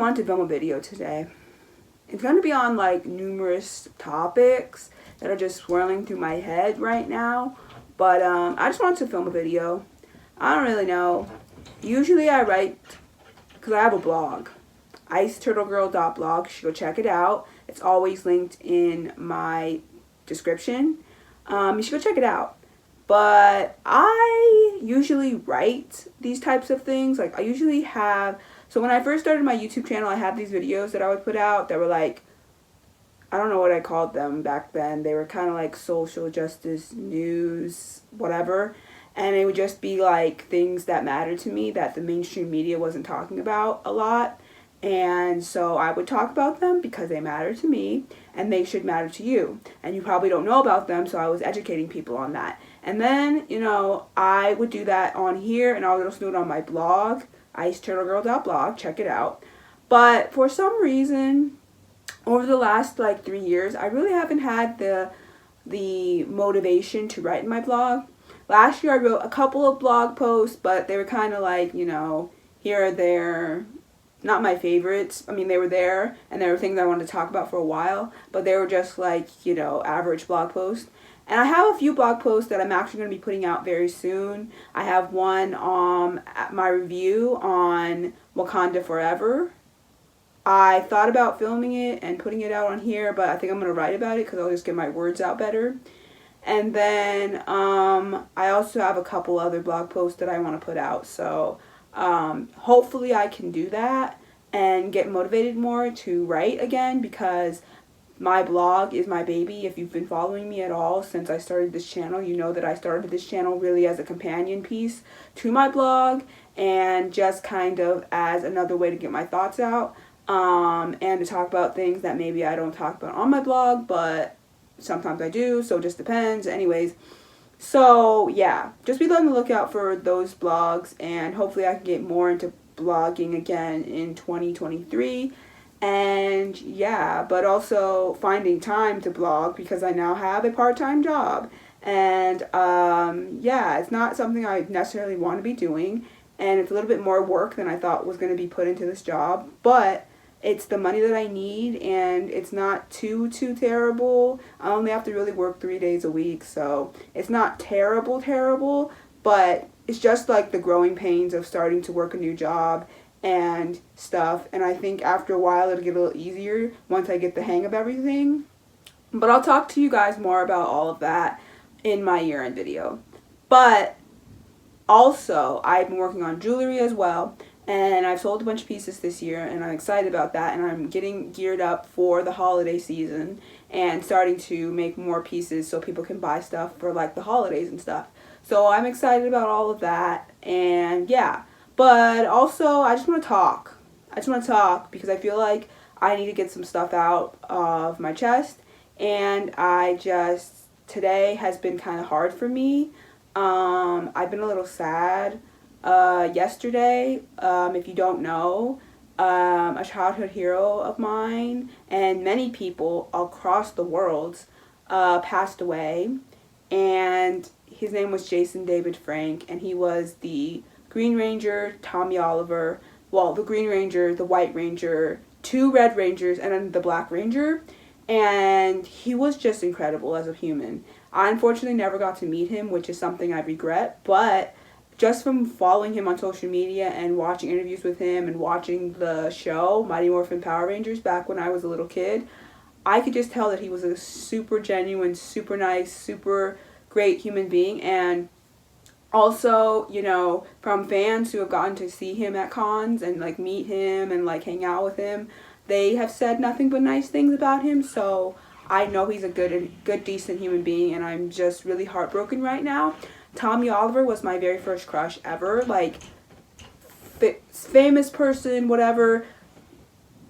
wanted to film a video today. It's going to be on like numerous topics that are just swirling through my head right now. But I just wanted to film a video. I don't really know. Usually I write, because I have a blog. IceTurtleGirl.blog. You should go check it out. It's always linked in my description. You should go check it out. But I usually write these types of things. Like I usually have, so when I first started my YouTube channel, I had these videos that I would put out that were like, I don't know what I called them back then. They were kind of like social justice news, whatever. And it would just be like things that mattered to me that the mainstream media wasn't talking about a lot. And so I would talk about them because they matter to me and they should matter to you. And you probably don't know about them, so I was educating people on that. And then, you know, I would do that on here, and I would also do it on my blog, IceTurtleGirl.blog. Check it out. But for some reason, over the last like 3 years, I really haven't had the motivation to write in my blog. Last year I wrote a couple of blog posts, but they were kind of like, you know, here or there. Not my favorites. I mean, they were there, and there were things I wanted to talk about for a while, but they were just like, you know, average blog posts. And I have a few blog posts that I'm actually going to be putting out very soon. I have one my review on Wakanda Forever. I thought about filming it and putting it out on here, but I think I'm going to write about it because I'll just get my words out better. And then I also have a couple other blog posts that I want to put out. So hopefully I can do that and get motivated more to write again, because my blog is my baby. If you've been following me at all since I started this channel, you know that I started this channel really as a companion piece to my blog and just kind of as another way to get my thoughts out and to talk about things that maybe I don't talk about on my blog, but sometimes I do, so it just depends. Anyways, so yeah, just be on the lookout for those blogs, and hopefully I can get more into blogging again in 2023. And yeah, but also finding time to blog because I now have a part-time job. And yeah, it's not something I necessarily want to be doing, and it's a little bit more work than I thought was going to be put into this job, but it's the money that I need, and it's not too terrible. I only have to really work 3 days a week, so it's not terrible, but it's just like the growing pains of starting to work a new job and stuff. And I think after a while it'll get a little easier once I get the hang of everything. But I'll talk to you guys more about all of that in my year-end video. But also, I've been working on jewelry as well. And I've sold a bunch of pieces this year, and I'm excited about that, and I'm getting geared up for the holiday season and starting to make more pieces so people can buy stuff for like the holidays and stuff. So I'm excited about all of that, and yeah. But also, I just want to talk. I just want to talk because I feel like I need to get some stuff out of my chest, and today has been kind of hard for me. I've been a little sad. Yesterday, if you don't know, a childhood hero of mine and many people across the world passed away, and his name was Jason David Frank, and he was the Green Ranger, Tommy Oliver, well, the Green Ranger, the White Ranger, 2 Red Rangers, and then the Black Ranger, and he was just incredible as a human. I unfortunately never got to meet him, which is something I regret, but just from following him on social media and watching interviews with him and watching the show, Mighty Morphin Power Rangers, back when I was a little kid, I could just tell that he was a super genuine, super nice, super great human being. And also, you know, from fans who have gotten to see him at cons and like meet him and like hang out with him, they have said nothing but nice things about him. So I know he's a good, decent human being, and I'm just really heartbroken right now. Tommy Oliver was my very first crush ever, like, famous person, whatever,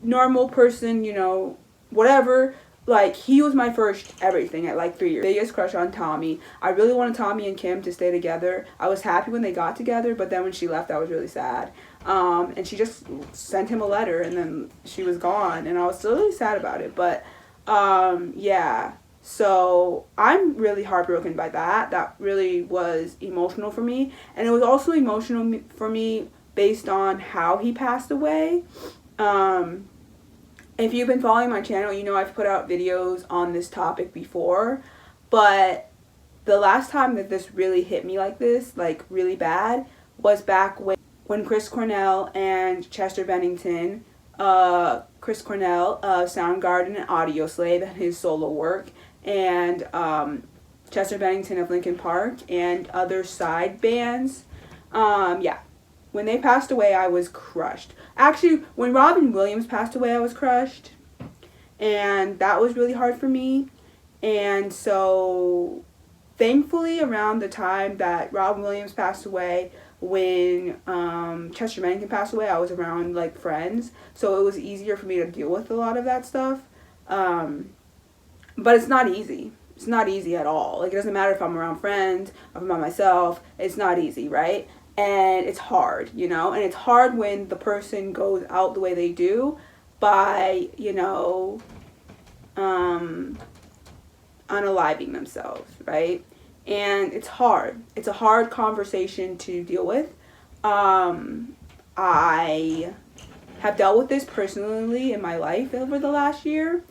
normal person, you know, whatever, like, he was my first everything at, like, 3 years. Biggest crush on Tommy. I really wanted Tommy and Kim to stay together. I was happy when they got together, but then when she left, I was really sad. And she just sent him a letter, and then she was gone, and I was still really sad about it, but, yeah. So I'm really heartbroken by that. That really was emotional for me. And it was also emotional for me based on how he passed away. If you've been following my channel, you know I've put out videos on this topic before, but the last time that this really hit me like this, like really bad, was back when Chris Cornell and Chester Bennington, Chris Cornell of Soundgarden and Audioslave and his solo work, and Chester Bennington of Linkin Park and other side bands. Yeah. When they passed away, I was crushed. Actually, when Robin Williams passed away, I was crushed. And that was really hard for me. And so, thankfully, around the time that Robin Williams passed away, when Chester Bennington passed away, I was around, like, friends. So it was easier for me to deal with a lot of that stuff. But it's not easy. It's not easy at all. Like, it doesn't matter if I'm around friends, if I'm by myself. It's not easy, right? And it's hard, you know? And it's hard when the person goes out the way they do by, you know, unaliving themselves, right? And it's hard. It's a hard conversation to deal with. I have dealt with this personally in my life over the last year.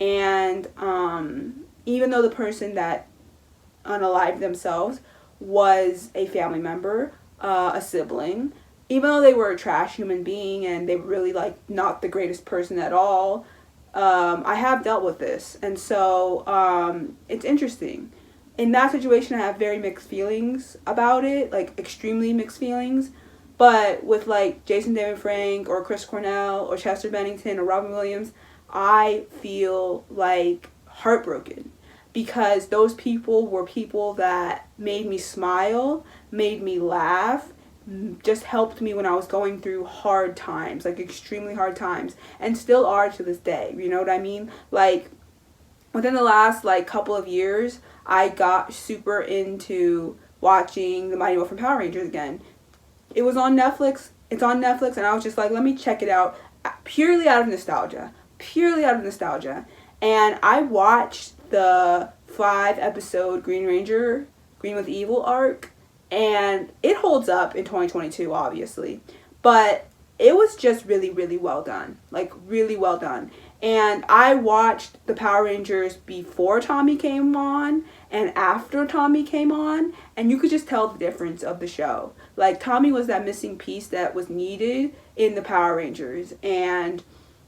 And even though the person that unalived themselves was a family member, a sibling, even though they were a trash human being and they were really like not the greatest person at all, I have dealt with this. And so it's interesting. In that situation, I have very mixed feelings about it, like extremely mixed feelings. But with like Jason David Frank or Chris Cornell or Chester Bennington or Robin Williams, I feel like heartbroken, because those people were people that made me smile, made me laugh, just helped me when I was going through hard times, like extremely hard times, and still are to this day. You know what I mean? Like, within the last like couple of years, I got super into watching the Mighty Morphin Power Rangers again. It was on Netflix. It's on Netflix, and I was just like, let me check it out, purely out of nostalgia. Purely out of nostalgia. And I watched the 5-episode Green with Evil arc, and it holds up in 2022, obviously, but it was just really, really well done, like really well done. And I watched the Power Rangers before Tommy came on and after Tommy came on, and you could just tell the difference of the show. Like, Tommy was that missing piece that was needed in the Power Rangers, and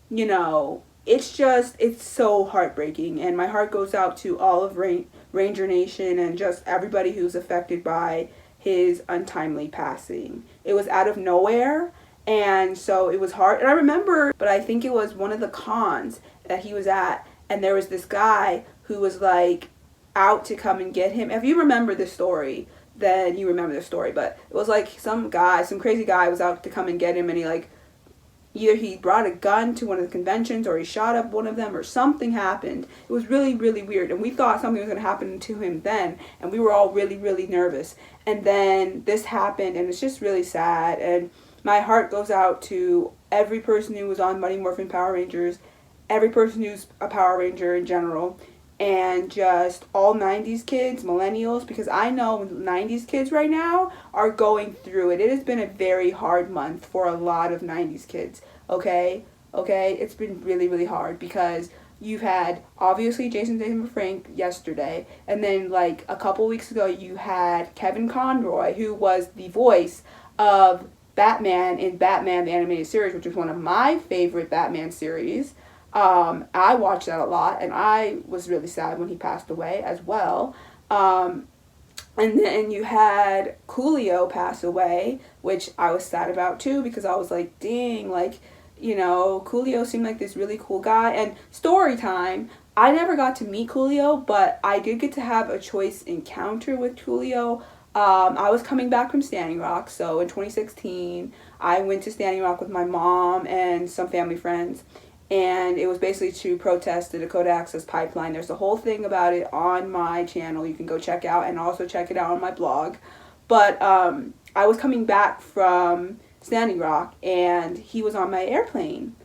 you know, it's so heartbreaking, and my heart goes out to all of Ranger Nation and just everybody who's affected by his untimely passing. It was out of nowhere, and so it was hard. And I remember, but I think it was one of the cons that he was at, and there was this guy who was like out to come and get him. If you remember the story, then you remember the story, but it was like some crazy guy was out to come and get him, and he like, either he brought a gun to one of the conventions or he shot up one of them or something happened. It was really, really weird. And we thought something was going to happen to him then. And we were all really, really nervous. And then this happened, and it's just really sad. And my heart goes out to every person who was on Mighty Morphin Power Rangers, every person who's a Power Ranger in general, and just all 90s kids, millennials, because I know 90s kids right now are going through it. It has been a very hard month for a lot of 90s kids, okay? It's been really, really hard, because you've had, obviously, Jason David Frank yesterday, and then, like, a couple weeks ago, you had Kevin Conroy, who was the voice of Batman in Batman the Animated Series, which is one of my favorite Batman series. I watched that a lot, and I was really sad when he passed away as well. And then you had Coolio pass away, which I was sad about too, because I was like, dang, like, you know, Coolio seemed like this really cool guy. And story time, I never got to meet Coolio, but I did get to have a choice encounter with Coolio. I was coming back from Standing Rock, so in 2016, I went to Standing Rock with my mom and some family friends. And it was basically to protest the Dakota Access Pipeline. There's a whole thing about it on my channel you can go check out, and also check it out on my blog. But I was coming back from Standing Rock, and he was on my airplane.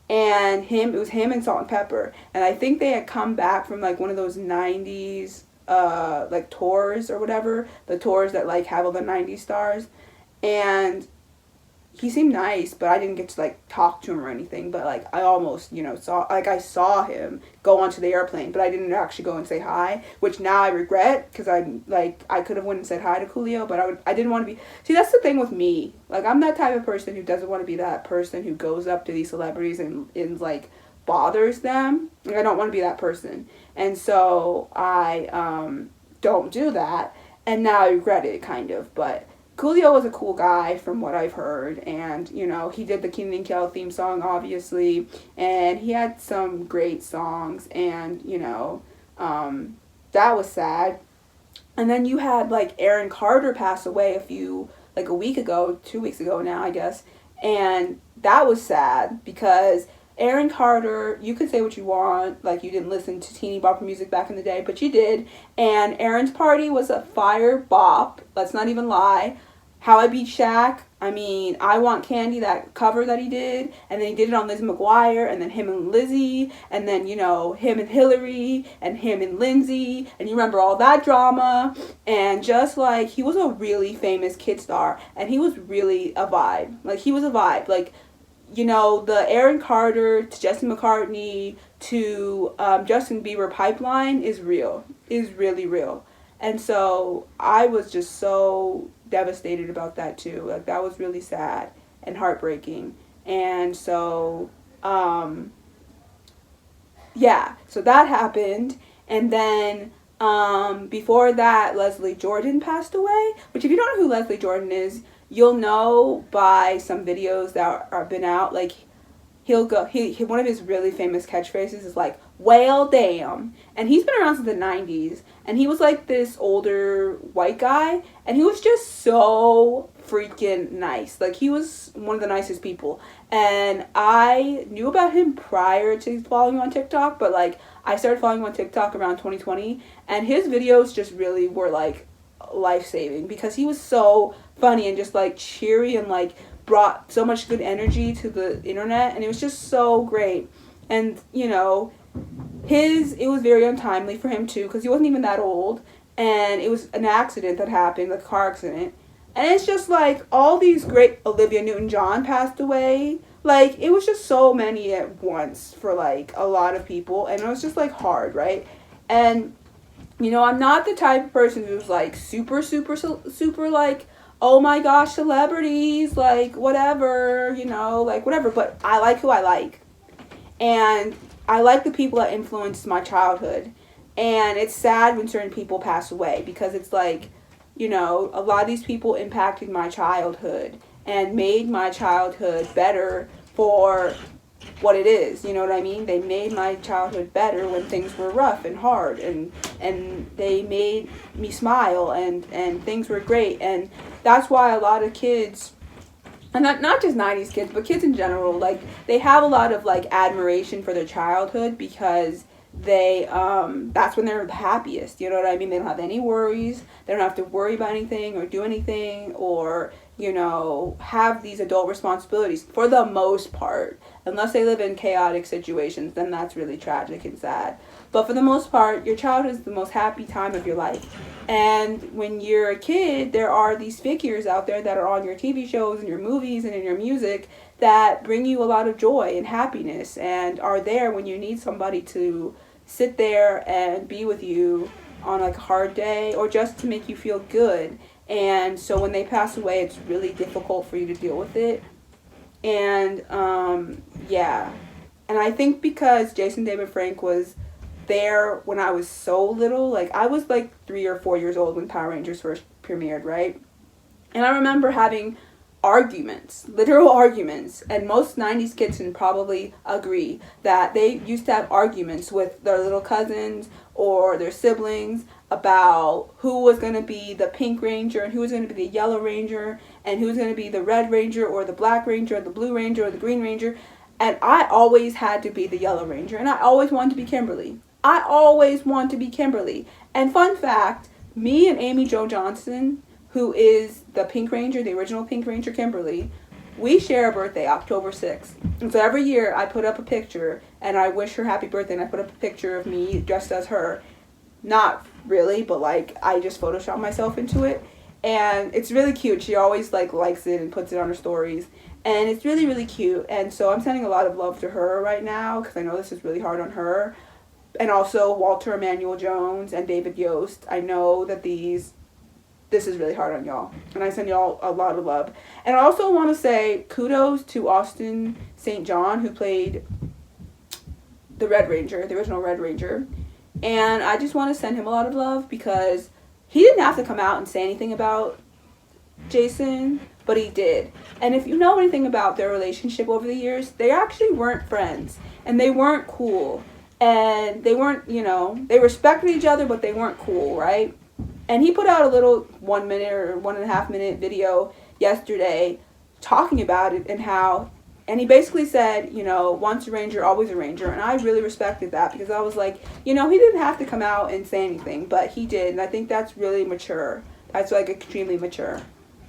And it was him and Salt and Pepper. And I think they had come back from like one of those 90s like tours or whatever. The tours that like have all the 90s stars. And he seemed nice, but I didn't get to like talk to him or anything. But like I almost, I saw him go onto the airplane, but I didn't actually go and say hi, which now I regret because I could have went and said hi to Coolio, but I didn't want to be. See, that's the thing with me. Like I'm that type of person who doesn't want to be that person who goes up to these celebrities and like bothers them. Like I don't want to be that person, and so I don't do that, and now I regret it kind of, but. Coolio was a cool guy from what I've heard, and, he did the Kenan and Kel theme song, obviously, and he had some great songs, and, that was sad. And then you had, like, Aaron Carter pass away a week ago, 2 weeks ago now, I guess, and that was sad, because Aaron Carter, you could say what you want, like you didn't listen to teeny bopper music back in the day, but you did, and Aaron's Party was a fire bop, let's not even lie. How I Beat Shaq, I Want Candy, that cover that he did, and then he did it on Lizzie McGuire, and then him and Lizzie, and then, him and Hillary, and him and Lindsay, and you remember all that drama, and just, like, he was a really famous kid star, and he was really a vibe, the Aaron Carter to Jesse McCartney to Justin Bieber pipeline is really real. And so I was just so devastated about that too. Like that was really sad and heartbreaking. And so, so that happened. And then before that, Leslie Jordan passed away, which if you don't know who Leslie Jordan is, you'll know by some videos that are been out, like one of his really famous catchphrases is like, well, damn. And he's been around since the 90s, and he was like this older white guy, and he was just so freaking nice. Like he was one of the nicest people, and I knew about him prior to following him on TikTok, but like I started following him on TikTok around 2020, and his videos just really were like life-saving because he was so funny and just like cheery and like brought so much good energy to the internet, and it was just so great. And it was very untimely for him too because he wasn't even that old, and it was an accident that happened, like a car accident. And it's just like all these great, Olivia Newton-John passed away, like it was just so many at once for like a lot of people, and it was just like hard, right? And I'm not the type of person who's like super like, oh my gosh, celebrities, like whatever, like whatever, but I like who I like. And I like the people that influenced my childhood. And it's sad when certain people pass away because it's like, a lot of these people impacted my childhood and made my childhood better for what it is, you know what I mean? They made my childhood better when things were rough and hard, and they made me smile, and things were great. And that's why a lot of kids, and not just 90s kids, but kids in general, like they have a lot of like admiration for their childhood because they that's when they're the happiest, you know what I mean? They don't have any worries, they don't have to worry about anything or do anything or have these adult responsibilities for the most part, unless they live in chaotic situations, then that's really tragic and sad. But for the most part, your childhood is the most happy time of your life. And when you're a kid, there are these figures out there that are on your TV shows and your movies and in your music that bring you a lot of joy and happiness and are there when you need somebody to sit there and be with you on like a hard day or just to make you feel good. And so when they pass away, it's really difficult for you to deal with it. And and I think because Jason David Frank was there when I was so little, like I was like 3 or 4 years old when Power Rangers first premiered, right? And I remember having arguments, literal arguments, and most 90s kids can probably agree that they used to have arguments with their little cousins or their siblings about who was going to be the Pink Ranger and who was going to be the Yellow Ranger and who was going to be the Red Ranger or the Black Ranger or the Blue Ranger or the Green Ranger. And I always had to be the Yellow Ranger, and I always wanted to be Kimberly. And fun fact, me and Amy Jo Johnson, who is the Pink Ranger, the original Pink Ranger Kimberly, we share a birthday, October 6th. And so every year I put up a picture and I wish her happy birthday, and I put up a picture of me dressed as her. Not really, but like I just Photoshopped myself into it. And it's really cute. She always like likes it and puts it on her stories. And it's really, really cute. And so I'm sending a lot of love to her right now because I know this is really hard on her. And also Walter Emmanuel Jones and David Yost. I know that this is really hard on y'all. And I send y'all a lot of love. And I also want to say kudos to Austin St. John, who played the Red Ranger, the original Red Ranger. And I just want to send him a lot of love because he didn't have to come out and say anything about Jason, but he did. And if you know anything about their relationship over the years, they actually weren't friends. And they weren't cool. And they weren't, they respected each other, but they weren't cool, right? And he put out a little 1 minute or 1.5 minute video yesterday talking about it and he basically said, once a Ranger, always a Ranger. And I really respected that because I was like, he didn't have to come out and say anything, but he did. And I think that's really mature. That's like extremely mature.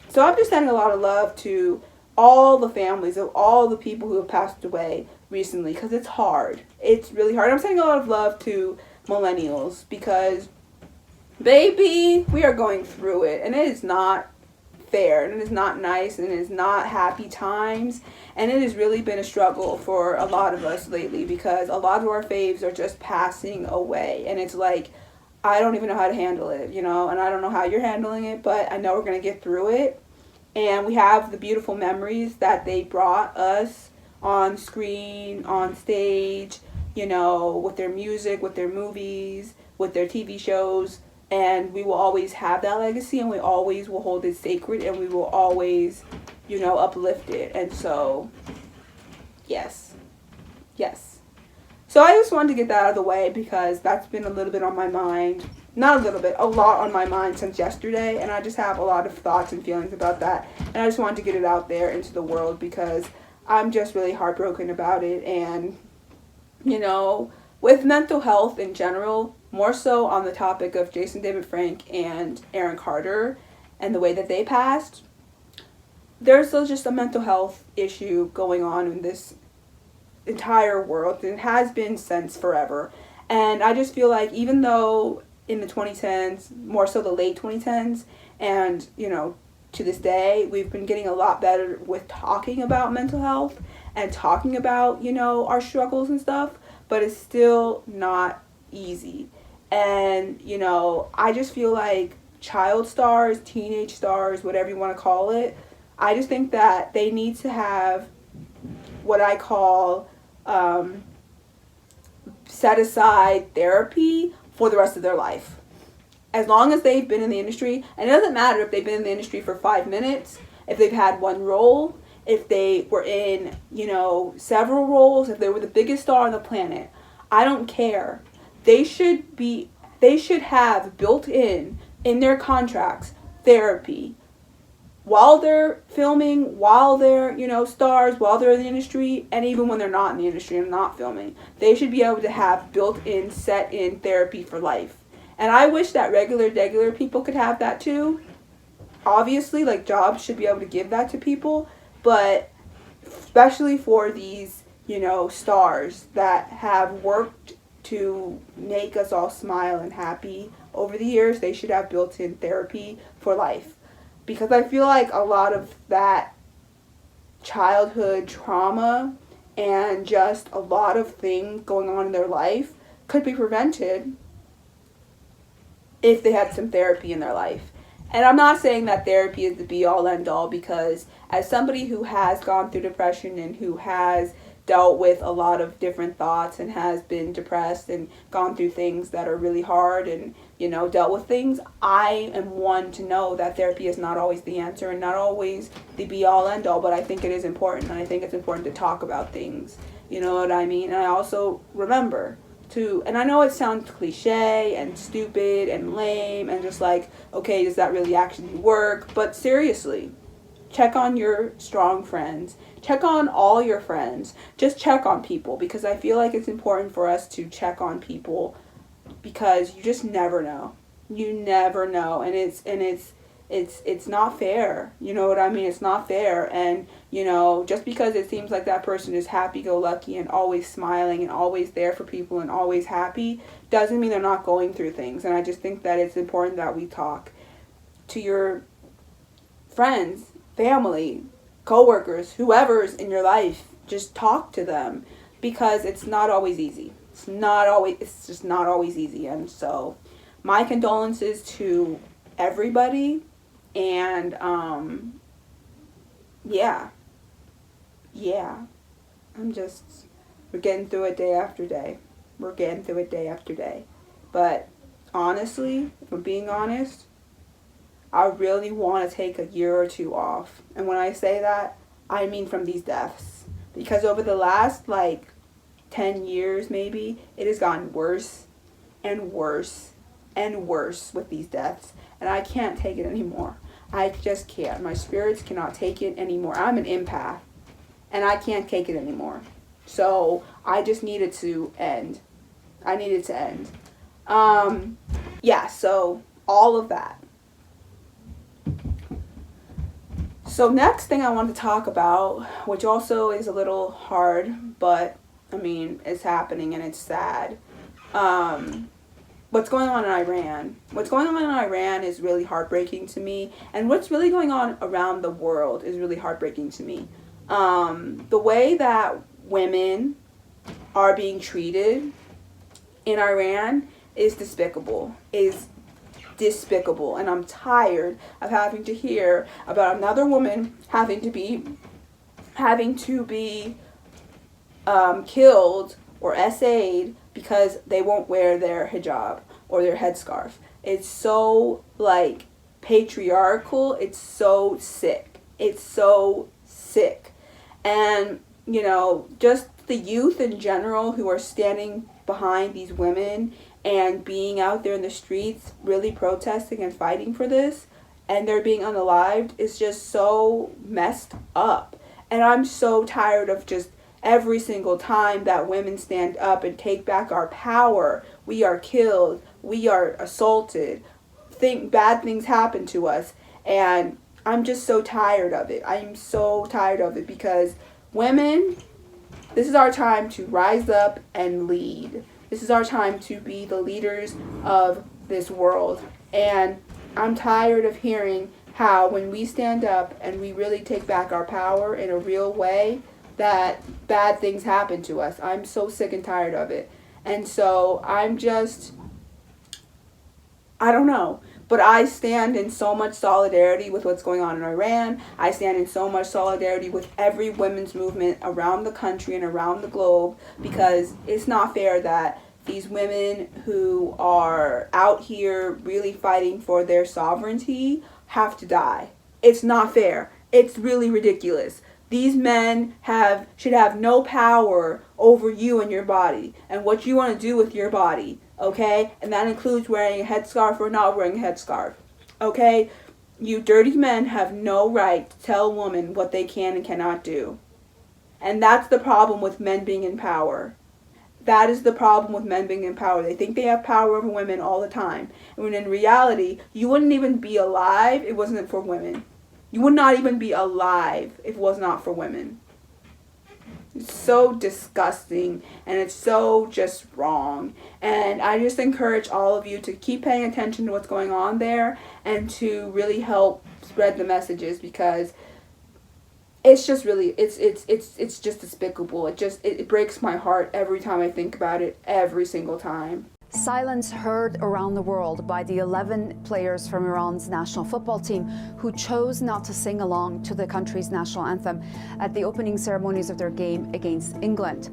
So I'm just sending a lot of love to all the families of all the people who have passed away recently because it's hard. It's really hard. I'm sending a lot of love to millennials because, baby, we are going through it. And it is not fair, and it is not nice, and it is not happy times, and it has really been a struggle for a lot of us lately because a lot of our faves are just passing away, and it's like, I don't even know how to handle it, and I don't know how you're handling it, but I know we're going to get through it, and we have the beautiful memories that they brought us on screen, on stage, with their music, with their movies, with their TV shows. And we will always have that legacy, and we always will hold it sacred, and we will always, uplift it. And so, yes. So I just wanted to get that out of the way because that's been a little bit on my mind. Not a little bit, a lot on my mind since yesterday. And I just have a lot of thoughts and feelings about that. And I just wanted to get it out there into the world because I'm just really heartbroken about it. And, with mental health in general, more so on the topic of Jason David Frank and Aaron Carter and the way that they passed, there's just a mental health issue going on in this entire world, and it has been since forever. And I just feel like even though in the 2010s, more so the late 2010s, and, to this day, we've been getting a lot better with talking about mental health and talking about, our struggles and stuff, but it's still not easy. And, I just feel like child stars, teenage stars, whatever you want to call it, I just think that they need to have what I call set aside therapy for the rest of their life. As long as they've been in the industry, and it doesn't matter if they've been in the industry for 5 minutes, if they've had one role, if they were in, several roles, if they were the biggest star on the planet, I don't care. They should have built in their contracts therapy while they're filming, while they're, stars, while they're in the industry, and even when they're not in the industry and not filming. They should be able to have built-in, set-in therapy for life. And I wish that regular people could have that too. Obviously, jobs should be able to give that to people, but especially for these, stars that have worked to make us all smile and happy over the years, they should have built-in therapy for life. Because I feel like a lot of that childhood trauma and just a lot of things going on in their life could be prevented if they had some therapy in their life. And I'm not saying that therapy is the be-all, end-all, because as somebody who has gone through depression and who has dealt with a lot of different thoughts and has been depressed and gone through things that are really hard and, dealt with things, I am one to know that therapy is not always the answer and not always the be-all, end-all, but I think it is important, and I think it's important to talk about things. You know what I mean? And I also remember and I know it sounds cliche and stupid and lame and just like, okay, does that really actually work? But seriously, check on your strong friends. Check on all your friends. Just check on people, because I feel like it's important for us to check on people because you just never know. You never know. And it's not fair. You know what I mean? It's not fair. And, just because it seems like that person is happy-go-lucky and always smiling and always there for people and always happy doesn't mean they're not going through things. And I just think that it's important that we talk to your friends, family, coworkers, whoever's in your life, just talk to them, because it's not always easy. It's just not always easy. And so my condolences to everybody. And yeah, we're getting through it day after day. But honestly, if I'm being honest, I really want to take a year or two off. And when I say that, I mean from these deaths. Because over the last 10 years maybe, it has gotten worse and worse and worse with these deaths. And I can't take it anymore. I just can't. My spirits cannot take it anymore. I'm an empath. And I can't take it anymore. So I just needed to end. Yeah, so all of that. So next thing I want to talk about, which also is a little hard, but I mean, it's happening and it's sad. What's going on in Iran? What's going on in Iran is really heartbreaking to me. And what's really going on around the world is really heartbreaking to me. The way that women are being treated in Iran is despicable. And I'm tired of having to hear about another woman having to be killed or essayed because they won't wear their hijab or their headscarf. It's so patriarchal. It's so sick. And just the youth in general who are standing behind these women and being out there in the streets really protesting and fighting for this, and they're being unalived, is just so messed up. And I'm so tired of just every single time that women stand up and take back our power, we are killed, we are assaulted, bad things happen to us. And I'm just so tired of it. I am so tired of it, because women, this is our time to rise up and lead. This is our time to be the leaders of this world. And I'm tired of hearing how when we stand up and we really take back our power in a real way, that bad things happen to us. I'm so sick and tired of it. And so I don't know. But I stand in so much solidarity with what's going on in Iran. I stand in so much solidarity with every women's movement around the country and around the globe, because it's not fair that these women who are out here really fighting for their sovereignty have to die. It's not fair. It's really ridiculous. These men should have no power over you and your body and what you want to do with your body. Okay? And that includes wearing a headscarf or not wearing a headscarf. Okay? You dirty men have no right to tell a woman what they can and cannot do. And that's the problem with men being in power. That is the problem with men being in power. They think they have power over women all the time. And when in reality, you wouldn't even be alive if it wasn't for women. You would not even be alive if it was not for women. It's so disgusting, and it's so just wrong. And I just encourage all of you to keep paying attention to what's going on there and to really help spread the messages, because it's just really, it's just despicable. It breaks my heart every time I think about it, every single time. Silence heard around the world by the 11 players from Iran's national football team who chose not to sing along to the country's national anthem at the opening ceremonies of their game against England.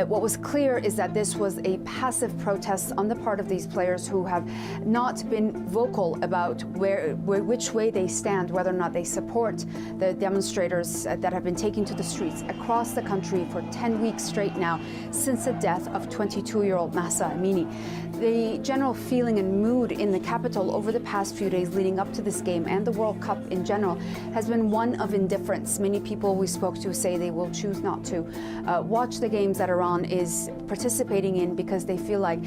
What was clear is that this was a passive protest on the part of these players who have not been vocal about which way they stand, whether or not they support the demonstrators that have been taking to the streets across the country for 10 weeks straight now since the death of 22-year-old Mahsa Amini. The general feeling and mood in the capital over the past few days leading up to this game and the World Cup in general has been one of indifference. Many people we spoke to say they will choose not to watch the games that Iran is participating in because they feel like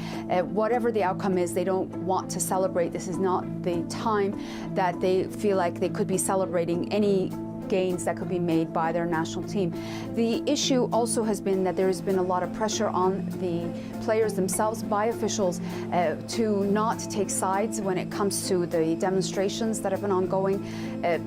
whatever the outcome is, they don't want to celebrate. This is not the time that they feel like they could be celebrating any gains that could be made by their national team. The issue also has been that there has been a lot of pressure on the players themselves by officials to not take sides when it comes to the demonstrations that have been ongoing.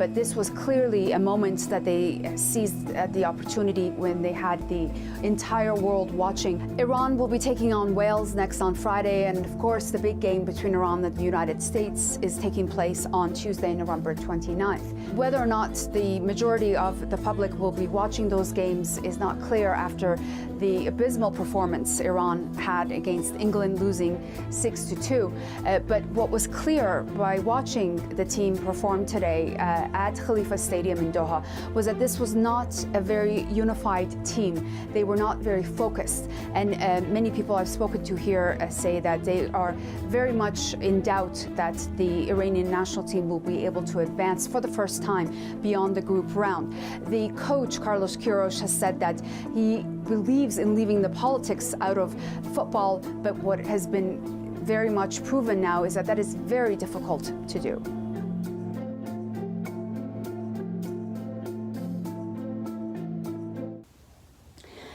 But this was clearly a moment that they seized at the opportunity when they had the entire world watching. Iran will be taking on Wales next on Friday, and of course the big game between Iran and the United States is taking place on Tuesday, November 29th. Whether or not the majority of the public will be watching those games is not clear after the abysmal performance Iran had against England, losing 6-2. But what was clear by watching the team perform today at Khalifa Stadium in Doha was that this was not a very unified team. They were not very focused. And many people I've spoken to here say that they are very much in doubt that the Iranian national team will be able to advance for the first time beyond the group round. The coach, Carlos Queiroz, has said that he believes in leaving the politics out of football, but what has been very much proven now is that that is very difficult to do.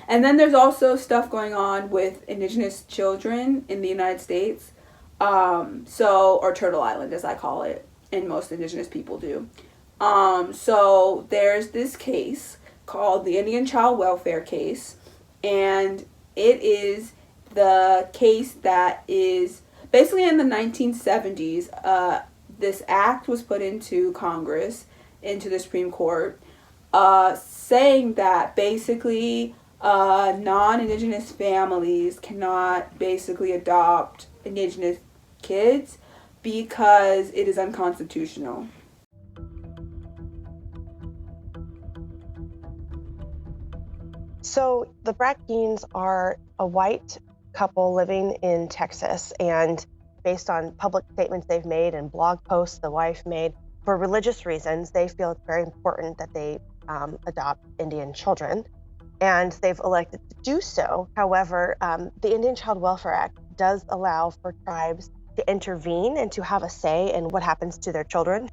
And then there's also stuff going on with indigenous children in the United States, or Turtle Island as I call it, and most indigenous people do. So there's this case called the Indian Child Welfare case, and it is the case that is basically in the 1970s. This act was put into Congress, into the Supreme Court, saying that basically non-indigenous families cannot basically adopt indigenous kids because it is unconstitutional. So the Brackeens are a white couple living in Texas, and based on public statements they've made and blog posts the wife made, for religious reasons, they feel it's very important that they adopt Indian children, and they've elected to do so. However, the Indian Child Welfare Act does allow for tribes to intervene and to have a say in what happens to their children.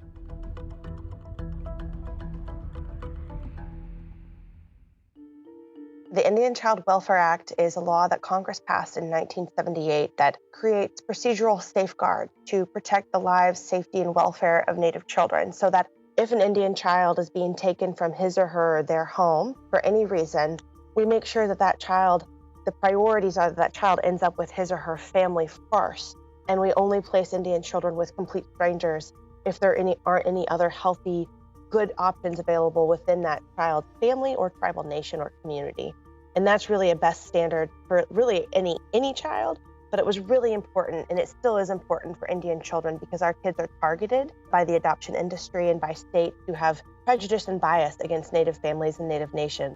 The Indian Child Welfare Act is a law that Congress passed in 1978 that creates procedural safeguards to protect the lives, safety, and welfare of Native children, so that if an Indian child is being taken from his or her their home for any reason, we make sure that that child, the priorities are that that child ends up with his or her family first, and we only place Indian children with complete strangers if there aren't any other healthy, good options available within that child's family or tribal nation or community. And that's really a best standard for really any child, but it was really important, and it still is important for Indian children because our kids are targeted by the adoption industry and by states who have prejudice and bias against Native families and Native nations.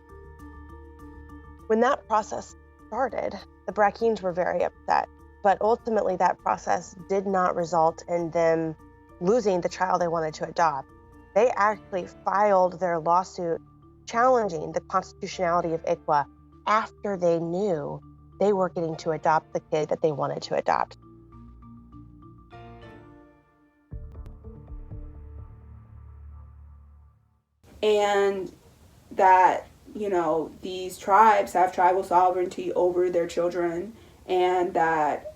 When that process started, the Brackeens were very upset, but ultimately that process did not result in them losing the child they wanted to adopt. They actually filed their lawsuit challenging the constitutionality of ICWA after they knew they were getting to adopt the kid that they wanted to adopt. And that, these tribes have tribal sovereignty over their children, and that,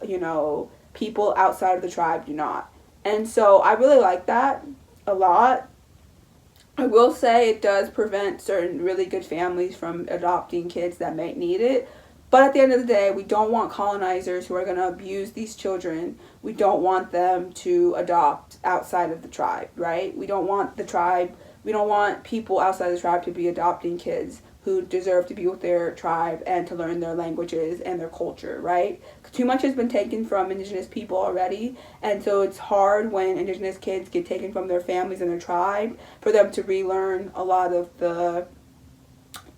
people outside of the tribe do not. And so I really like that a lot. I will say it does prevent certain really good families from adopting kids that may need it. But at the end of the day, we don't want colonizers who are going to abuse these children. We don't want them to adopt outside of the tribe, right? We don't want people outside the tribe to be adopting kids who deserve to be with their tribe and to learn their languages and their culture, right? Too much has been taken from indigenous people already, and so it's hard when indigenous kids get taken from their families and their tribe for them to relearn a lot of the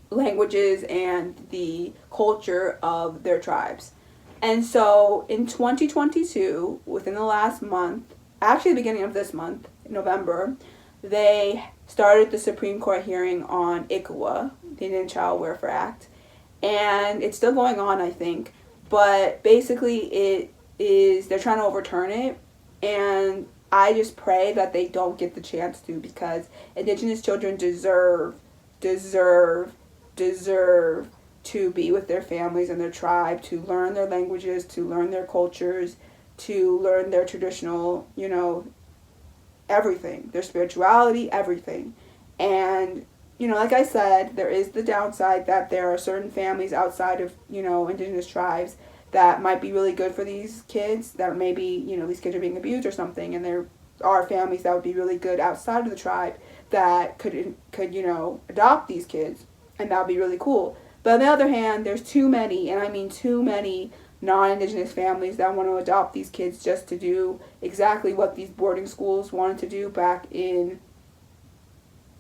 languages and the culture of their tribes. And so in 2022, within the last month, actually the beginning of this month, November, they started the Supreme Court hearing on ICWA, the Indian Child Welfare Act, and it's still going on, I think, but basically they're trying to overturn it, and I just pray that they don't get the chance to, because Indigenous children deserve to be with their families and their tribe, to learn their languages, to learn their cultures, to learn their traditional, everything, their spirituality, everything. And, like I said, there is the downside that there are certain families outside of, Indigenous tribes that might be really good for these kids, that maybe, these kids are being abused or something, and there are families that would be really good outside of the tribe that could adopt these kids, and that would be really cool. But on the other hand, there's too many, and I mean too many, non-Indigenous families that want to adopt these kids just to do exactly what these boarding schools wanted to do back in,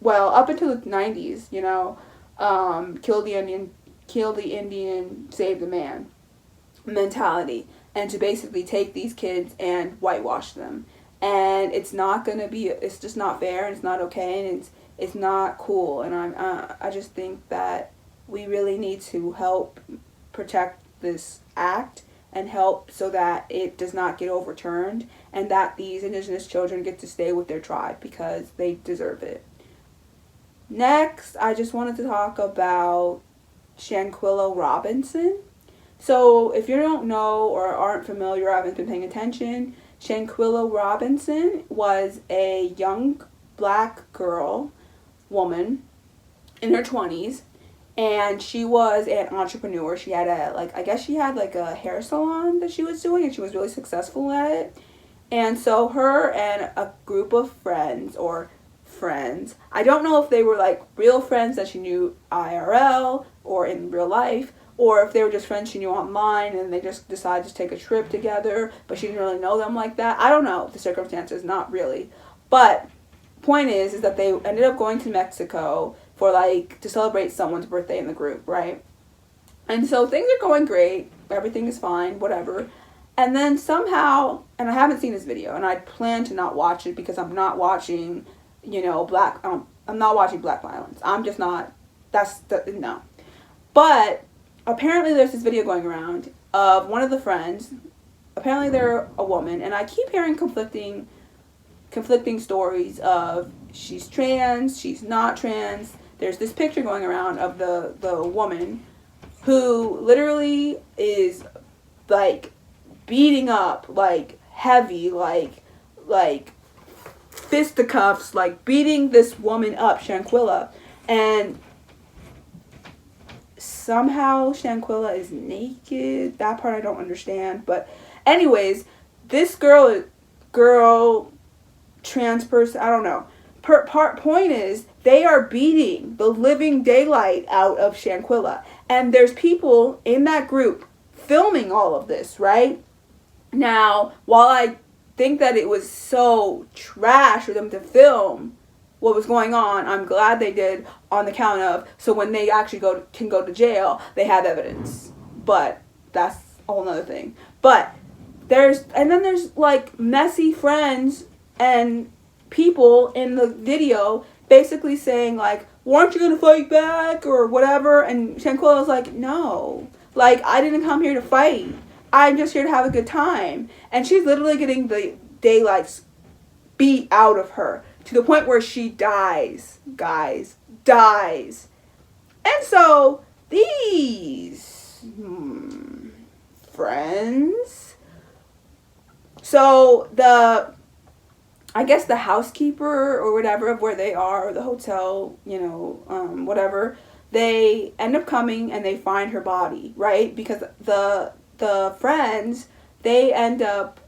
up until the 90s, kill the Indian, save the man mentality, and to basically take these kids and whitewash them. And it's just not fair, and it's not okay, and it's not cool. And I just think that we really need to help protect this act and help so that it does not get overturned, and that these Indigenous children get to stay with their tribe because they deserve it. Next, I just wanted to talk about Shanquella Robinson. So if you don't know or aren't familiar or haven't been paying attention, Shanquella Robinson was a young black woman in her 20s, and she was an entrepreneur. She had a hair salon that she was doing, and she was really successful at it. And so her and a group of friends, I don't know if they were like real friends that she knew IRL or in real life, or if they were just friends she knew online and they just decided to take a trip together, but she didn't really know them like that. I don't know the circumstances, not really. But point is that they ended up going to Mexico for to celebrate someone's birthday in the group, right? And so things are going great, everything is fine, whatever. And then somehow, and I haven't seen this video, and I plan to not watch it because I'm not watching, I'm not watching black violence. I'm just not, no. But apparently there's this video going around of one of the friends, apparently they're a woman, and I keep hearing conflicting stories of she's trans, she's not trans. There's this picture going around of the woman who literally is beating up heavy, fisticuffs, beating this woman up, Shanquella, and somehow Shanquella is naked. That part I don't understand, but anyways, this girl, trans person, I don't know. Point is, they are beating the living daylight out of Shanquella, and there's people in that group filming all of this, right? Now, while I think that it was so trash for them to film what was going on, I'm glad they did, on the count of, so when they actually can go to jail, they have evidence. But that's a whole nother thing. But there's messy friends and people in the video basically saying well, aren't you gonna fight back or whatever? And Shanquella was like, no, I didn't come here to fight. I'm just here to have a good time. And she's literally getting the daylights beat out of her to the point where she dies, guys, dies. And so these friends, so I guess the housekeeper or whatever of where they are, or the hotel, whatever, they end up coming and they find her body, right? Because the friends, they end up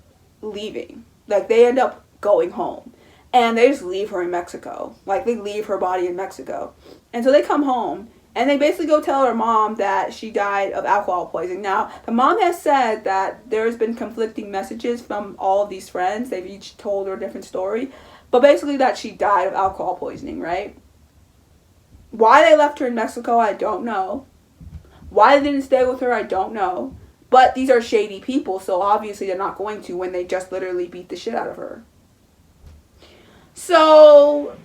leaving. They end up going home. And they just leave her in Mexico. They leave her body in Mexico. And so they come home, and they basically go tell her mom that she died of alcohol poisoning. Now, the mom has said that there's been conflicting messages from all of these friends. They've each told her a different story. But basically that she died of alcohol poisoning, right? Why they left her in Mexico, I don't know. Why they didn't stay with her, I don't know. But these are shady people, so obviously they're not going to when they just literally beat the shit out of her. So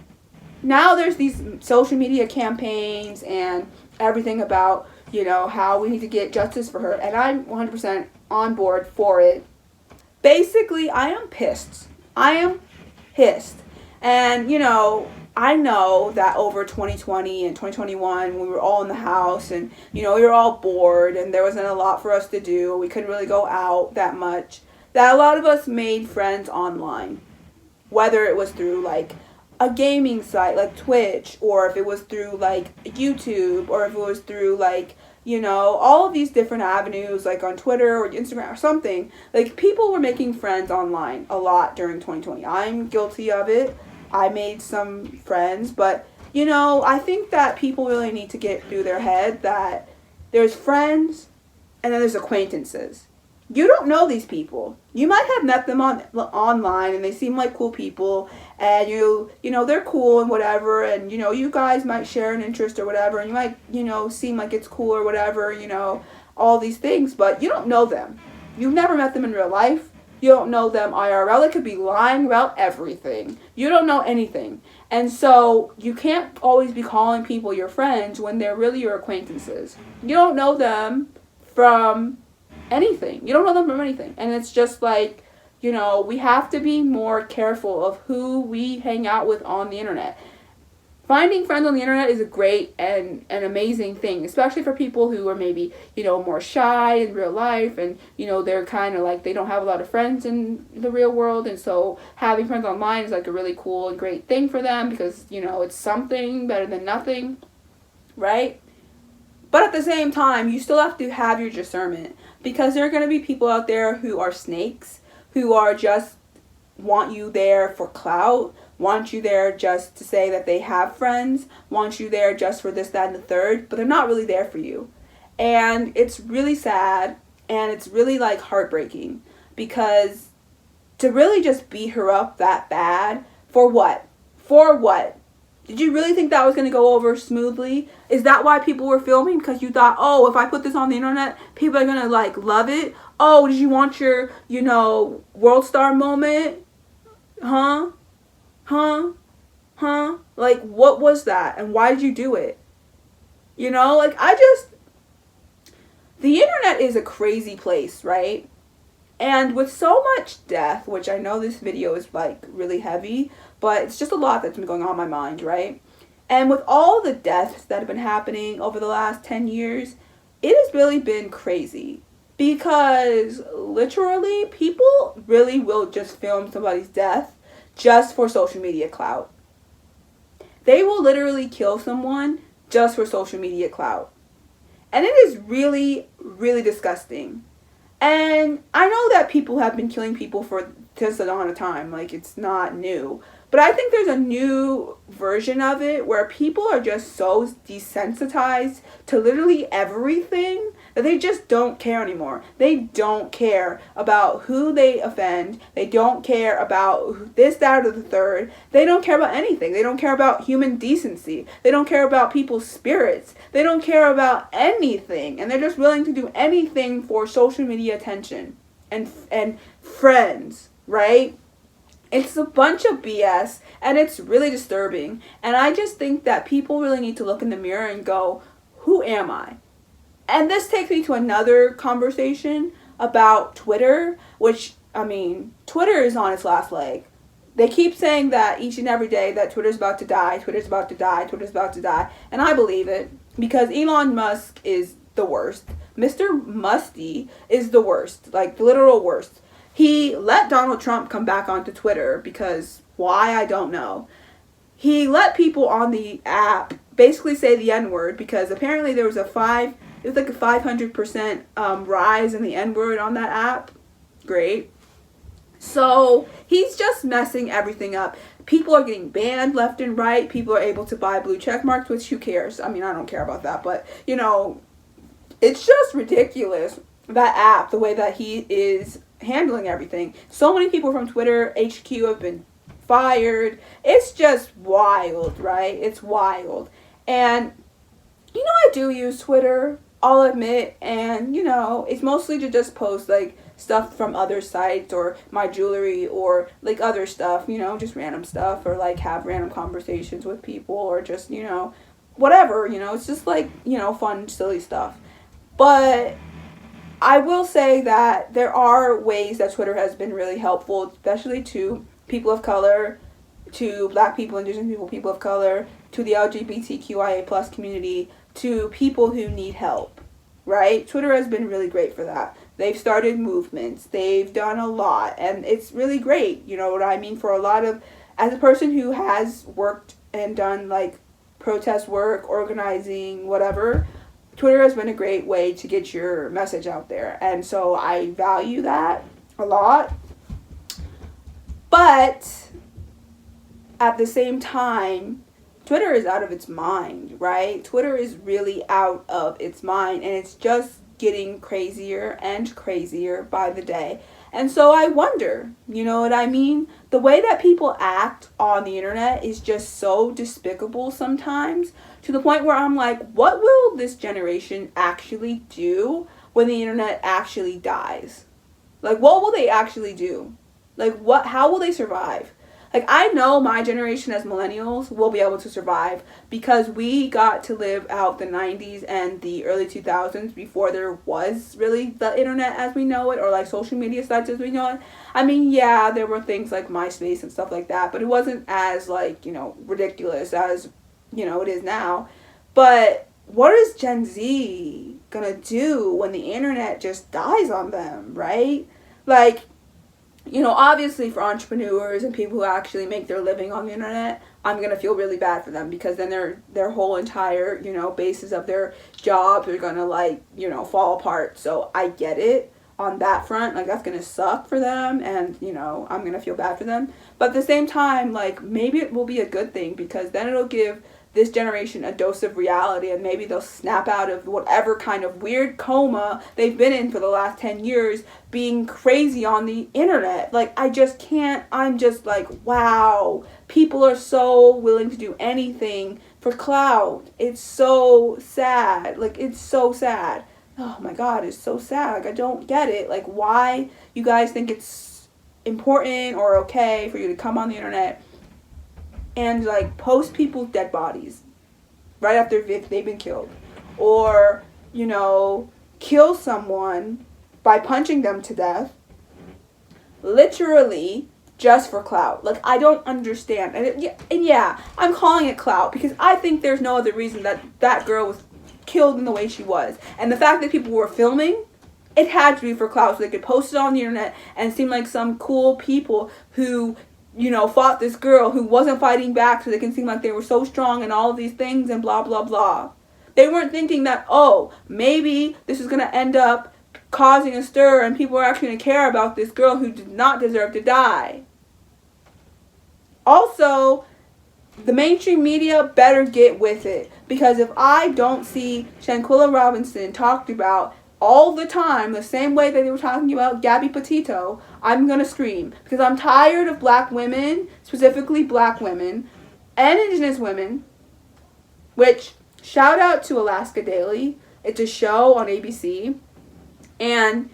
now there's these social media campaigns and everything about, how we need to get justice for her. And I'm 100% on board for it. Basically, I am pissed I am pissed. And, I know that over 2020 and 2021, we were all in the house and, we were all bored and there wasn't a lot for us to do. We couldn't really go out that much. That a lot of us made friends online. Whether it was through, like, a gaming site like Twitch, or if it was through, like, YouTube, or if it was through, like, all of these different avenues, like on Twitter or Instagram or something. Like, people were making friends online a lot during 2020. I'm guilty of it. I made some friends, but, I think that people really need to get through their head that there's friends and then there's acquaintances. You don't know these people. You might have met them online and they seem like cool people and they're cool and whatever, and you guys might share an interest or whatever, and you might seem like it's cool or whatever, all these things, but you don't know them. You've never met them in real life. You don't know them IRL. They could be lying about everything. You don't know anything. And so you can't always be calling people your friends when they're really your acquaintances. You don't know them from anything. You don't know them from anything. And it's just like, we have to be more careful of who we hang out with on the internet. Finding friends on the internet is a great and an amazing thing, especially for people who are maybe, more shy in real life and, they're kind of like, they don't have a lot of friends in the real world. And so having friends online is like a really cool and great thing for them because, it's something better than nothing, right? But at the same time, you still have to have your discernment because there are going to be people out there who are snakes, who are just want you there for clout, want you there just to say that they have friends, want you there just for this, that, and the third, but they're not really there for you. And it's really sad, and it's really, like, heartbreaking, because to really just beat her up that bad, for what? For what? Did you really think that was going to go over smoothly? Is that why people were filming? Because you thought, oh, if I put this on the internet, people are going to, like, love it? Oh, did you want your, world star moment? Huh? Like, what was that? And why did you do it? The internet is a crazy place, right? And with so much death, which I know this video is, like, really heavy, but it's just a lot that's been going on in my mind, right? And with all the deaths that have been happening over the last 10 years, it has really been crazy. Because, literally, people really will just film somebody's death just for social media clout. They will literally kill someone just for social media clout. And it is really, really disgusting. And I know that people have been killing people for just a long time. Like, it's not new. But I think there's a new version of it where people are just so desensitized to literally everything that they just don't care anymore. They don't care about who they offend. They don't care about this, that, or the third. They don't care about anything. They don't care about human decency. They don't care about people's spirits. They don't care about anything. And they're just willing to do anything for social media attention and friends, right? It's a bunch of BS, and it's really disturbing. And I just think that people really need to look in the mirror and go, who am I? And this takes me to another conversation about Twitter, which, Twitter is on its last leg. They keep saying that each and every day that Twitter's about to die, Twitter's about to die, Twitter's about to die. And I believe it, because Elon Musk is the worst. Mr. Musty is the worst, like the literal worst. He let Donald Trump come back onto Twitter because why, I don't know. He let people on the app basically say the N-word because apparently there was a 500% rise in the N-word on that app. Great. So he's just messing everything up. People are getting banned left and right. People are able to buy blue check marks, which who cares? I don't care about that, but it's just ridiculous, that app, the way that he is handling everything. So many people from Twitter HQ have been fired. It's just wild, right? It's wild. And I do use Twitter, I'll admit, and it's mostly to just post like stuff from other sites or my jewelry or like other stuff, just random stuff, or like have random conversations with people, or just whatever, it's just like fun, silly stuff. But I will say that there are ways that Twitter has been really helpful, especially to people of color, to black people, indigenous people, people of color, to the LGBTQIA plus community, to people who need help, right? Twitter has been really great for that. They've started movements. They've done a lot. And it's really great, you know what I mean? For a lot of, as a person who has worked and done like protest work, organizing, whatever, Twitter has been a great way to get your message out there. And so I value that a lot. But at the same time, Twitter is out of its mind, right? Twitter is really out of its mind, and it's just getting crazier and crazier by the day. And so I wonder, you know what I mean? The way that people act on the internet is just so despicable sometimes, to the point where I'm like, what will this generation actually do when the internet actually dies? Like, what will they actually do? Like, how will they survive? Like, I know my generation as millennials will be able to survive because we got to live out the 90s and the early 2000s before there was really the internet as we know it, or like social media sites as we know it. I mean, yeah, there were things like MySpace and stuff like that, but it wasn't as like, you know, ridiculous as, you know, it is now. But what is Gen Z gonna do when the internet just dies on them, right? Like, you know, obviously for entrepreneurs and people who actually make their living on the internet, I'm going to feel really bad for them, because then their whole entire, you know, basis of their jobs are going to, like, you know, fall apart. So I get it on that front. Like, that's going to suck for them, and, you know, I'm going to feel bad for them. But at the same time, like, maybe it will be a good thing, because then it'll give this generation a dose of reality, and maybe they'll snap out of whatever kind of weird coma they've been in for the last 10 years being crazy on the internet. Like, I just can't, I'm just like, wow, people are so willing to do anything for clout. It's so sad. Like, it's so sad. Oh my God, it's so sad. Like, I don't get it. Like, why you guys think it's important or okay for you to come on the internet and like post people's dead bodies right after they've been killed, or, you know, kill someone by punching them to death, literally just for clout. Like, I don't understand. And yeah, I'm calling it clout because I think there's no other reason that girl was killed in the way she was. And the fact that people were filming, it had to be for clout, so they could post it on the internet and seem like some cool people who, you know, fought this girl who wasn't fighting back, so they can seem like they were so strong and all of these things and blah, blah, blah. They weren't thinking that, oh, maybe this is going to end up causing a stir and people are actually going to care about this girl who did not deserve to die. Also, the mainstream media better get with it, because if I don't see Shanquella Robinson talked about all the time the same way that they were talking about Gabby Petito, I'm gonna scream, because I'm tired of black women, specifically black women and indigenous women, which, shout out to Alaska Daily. It's a show on ABC, and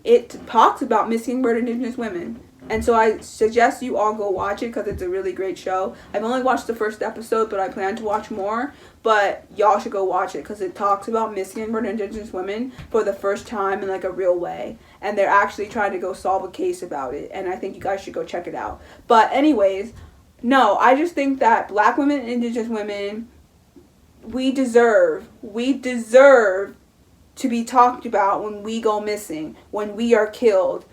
it talks about missing and murdered indigenous women. And so I suggest you all go watch it, because it's a really great show. I've only watched the first episode, but I plan to watch more. But y'all should go watch it, because it talks about missing and murdered indigenous women for the first time in like a real way. And they're actually trying to go solve a case about it. And I think you guys should go check it out. But anyways, no, I just think that black women and indigenous women, we deserve to be talked about when we go missing, when we are killed.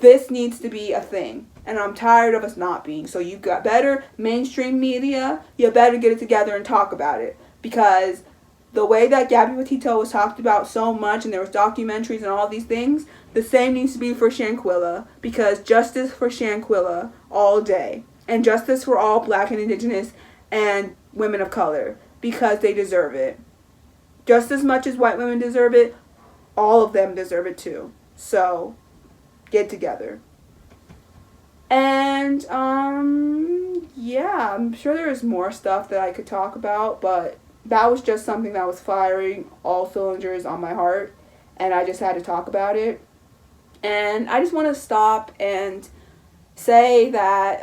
This needs to be a thing, and I'm tired of us not being. So you got better mainstream media, you better get it together and talk about it, because the way that Gabby Petito was talked about so much, and there was documentaries and all these things, the same needs to be for Shanquella, because justice for Shanquella all day, and justice for all black and indigenous and women of color, because they deserve it. Just as much as white women deserve it, all of them deserve it too. So get together. And yeah, I'm sure there's more stuff that I could talk about, but that was just something that was firing all cylinders on my heart, and I just had to talk about it. And I just want to stop and say that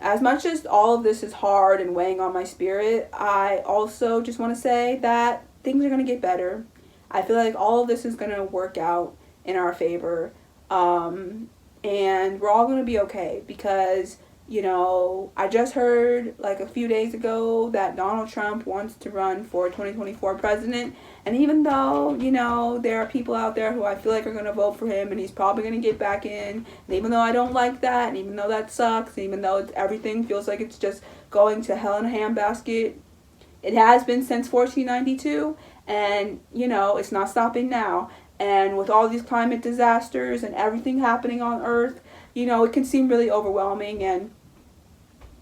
as much as all of this is hard and weighing on my spirit, I also just want to say that things are going to get better. I feel like all of this is going to work out in our favor. And and we're all going to be okay because, you know, I just heard like a few days ago that Donald Trump wants to run for 2024 president. And even though, you know, there are people out there who I feel like are going to vote for him and he's probably going to get back in, and even though I don't like that, and even though that sucks, and even though everything feels like it's just going to hell in a handbasket, it has been since 1492, and, you know, it's not stopping now. And with all these climate disasters and everything happening on Earth, you know, it can seem really overwhelming and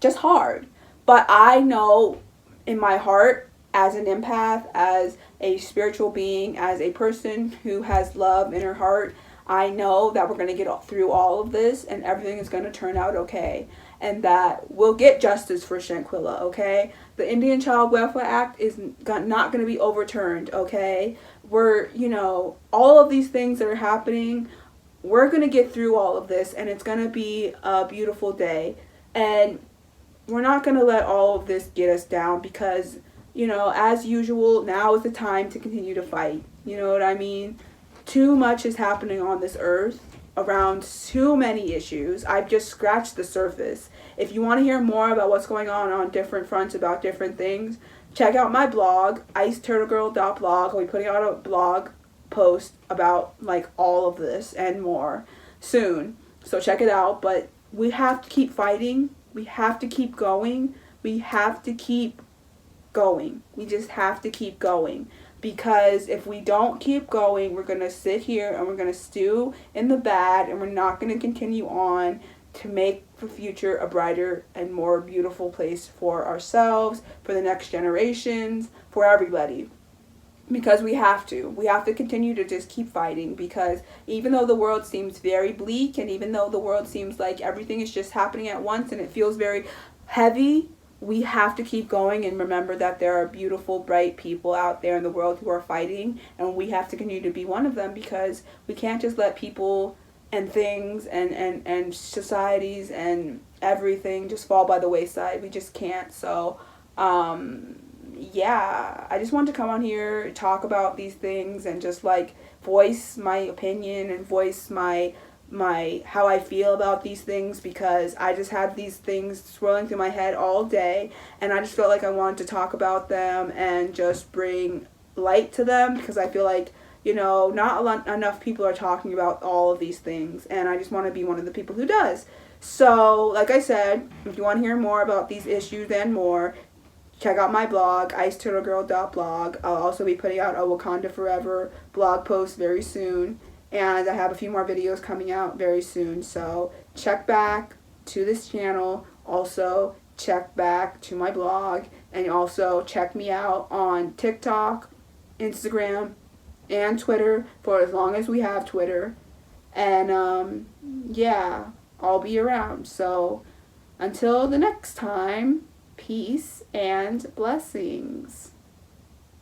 just hard. But I know in my heart, as an empath, as a spiritual being, as a person who has love in her heart, I know that we're going to get through all of this and everything is going to turn out okay. And that we'll get justice for Shanquella, okay? The Indian Child Welfare Act is not going to be overturned, okay? We're, you know, all of these things that are happening, we're going to get through all of this and it's going to be a beautiful day. And we're not going to let all of this get us down because, you know, as usual, now is the time to continue to fight. You know what I mean? Too much is happening on this earth around too many issues. I've just scratched the surface. If you want to hear more about what's going on different fronts about different things, check out my blog, iceturtlegirl.blog. I'll be putting out a blog post about like all of this and more soon. So check it out. But we have to keep fighting. We have to keep going. We have to keep going. We just have to keep going. Because if we don't keep going, we're going to sit here and we're going to stew in the bad and we're not going to continue on to make the future a brighter and more beautiful place for ourselves, for the next generations, for everybody. Because we have to. We have to continue to just keep fighting because even though the world seems very bleak and even though the world seems like everything is just happening at once and it feels very heavy, we have to keep going and remember that there are beautiful, bright people out there in the world who are fighting, and we have to continue to be one of them because we can't just let people and things and societies and everything just fall by the wayside. We just can't. So, yeah, I just wanted to come on here, talk about these things, and just like voice my opinion and voice my how I feel about these things because I just had these things swirling through my head all day and I just felt like I wanted to talk about them and just bring light to them because I feel like, you know, not enough people are talking about all of these things and I just want to be one of the people who does. So, like I said, if you want to hear more about these issues and more, check out my blog, iceturtlegirl.blog. I'll also be putting out a Wakanda Forever blog post very soon. And I have a few more videos coming out very soon. So check back to this channel. Also check back to my blog. And also check me out on TikTok, Instagram, and Twitter for as long as we have Twitter. And yeah, I'll be around. So until the next time, peace and blessings.